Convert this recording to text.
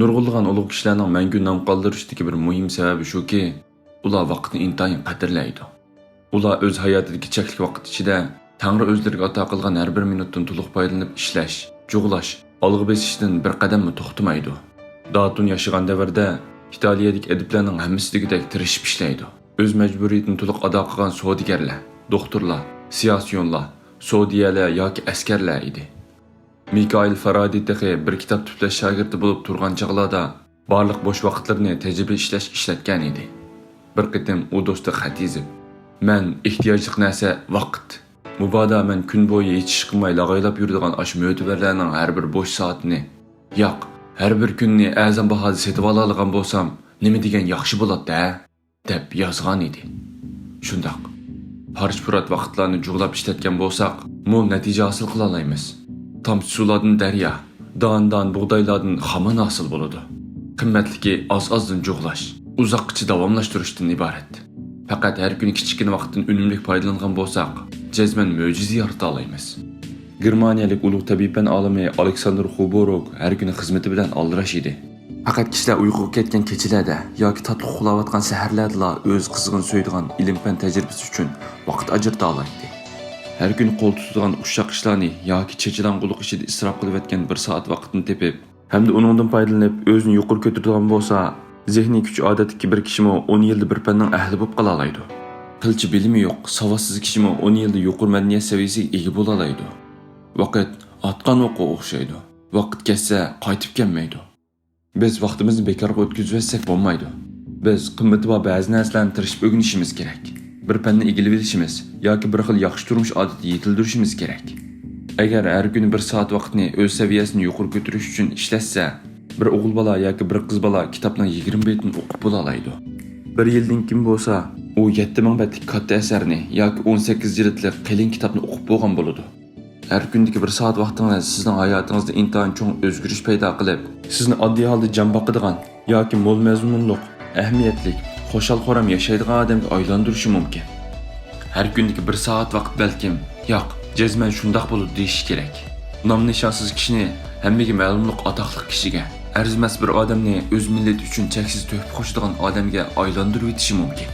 Nurg'ulg'an ulug' kishilarning mangu nom qoldirishdagi bir muhim sababi shuki, ular vaqtni intayin qadrlaydi. Ular o'z hayotidagi cheklik vaqt ichida Tangri o'zlariga ato qilgan har bir minutdan to'liq foydalanib ishlash, jug'lash, olg'a besishdan bir qadammi to'xtamaydi. Datun yashagan davrda Italiyadagi adiblarning hammasidagidek tirishib ishlaydi. O'z majburiyatini to'liq ado qilgan savdogarlar, doktorlar, siyosiyonlar, sodiyalar yoki askarlar edi. Mikail Faraday dahi bir kitob to'plash shogirdi bo'lib turgan chog'larda barliq bo'sh vaqtlarini tajriba ishlash ishlatgan edi. Bir qitim u do'sti xat yozib, "Men ehtiyojli narsa vaqt. Mubodo men kun bo'yi hech ish qilmay lag'aylab yuradigan ash mo'tivarlarning har bir bo'sh soatini, yo'q, har bir kunni azam bahoda setib oladigan bo'lsam, nima degan yaxshi bo'ladi-da?" deb yozgan edi. Shundoq, harch-purat vaqtlarni jug'lab ishlatgan bo'lsak, mo'l natija hosil qila olamiz. Tomchi sulardan daryo, don bug'doylardan xaman hosil bo'ladi. Qimmatligi oz-ozdan jug'lash, uzoqcha davomlashtirishdan iborat. Faqat har kuni kichkina vaqtdan unumli foydalangan bo'lsak, jazman mo'jiza yarata olamiz. Germaniyalik ulug' tabibban olimi Aleksandr Xuborog har kuni xizmati bilan aldirash edi. Faqat kishilar uyquga ketgan kechalarda yoki tatlı uxlayotgan saharlarda o'z qizg'in so'ydigan ilm-fan tajribasi uchun vaqt ajrata oladi. Her gün qo'l tutadigan ushshoq ishlarni yoki chechilang'uliq ishida isrof qilayotgan bir soat vaqtini tepib, hamda uningdan foydalanib o'zini yuqori ko'taradigan bo'lsa, zehniy kuch odatdagi bir kishimi 10 yilda bir fanning ahli bo'lib qola oladi. Qilchi bilimi yo'q, savodsiz kishimi 10 yilda yuqori madaniyat saviyasiga ega bo'la oladi. Vaqt atgan o'qqa o'xshaydi. Vaqt ketsa qaytib kelmaydi. Biz vaqtimizni bekorga o'tkazib bo'lmaydi. Biz qimmati bor ba'zi narsalarni tirishib o'rganishimiz kerak. Bir fanni egilib olishimiz yoki bir xil yaxshi turmush odati yetildirishimiz kerak. Agar har kuni bir soat vaqtni o'z saviyasini yuqori ko'tarish uchun ishlatsa, bir o'g'il bola yoki bir qiz bola kitobning 20 betini o'qib bo'la oladi. Bir yildan kim bo'lsa, u 7000 betlik katta asarni yoki 18 jildlik qalin kitobni o'qib bo'lgan bo'ladi. Har kundagi bir soat vaqtingiz sizning hayotingizda intayin cho'ng o'zgarish paydo qilib, sizni oddiy holda jam boqadigan yoki mo'l mazmunliq, ahamiyatli, xo'shal-xo'ram yashaydigan odamga aylantirishi mumkin. Har kundagi bir soat vaqt balkim, yo'q, jazman shundoq bo'ladi deyish kerak. Nom-nishonsiz kishini hammaga ma'lumliq atoqli kishiga, arzimas bir odamni o'z millati uchun cheksiz to'yib qo'shadigan odamga aylantirib o'tishi mumkin.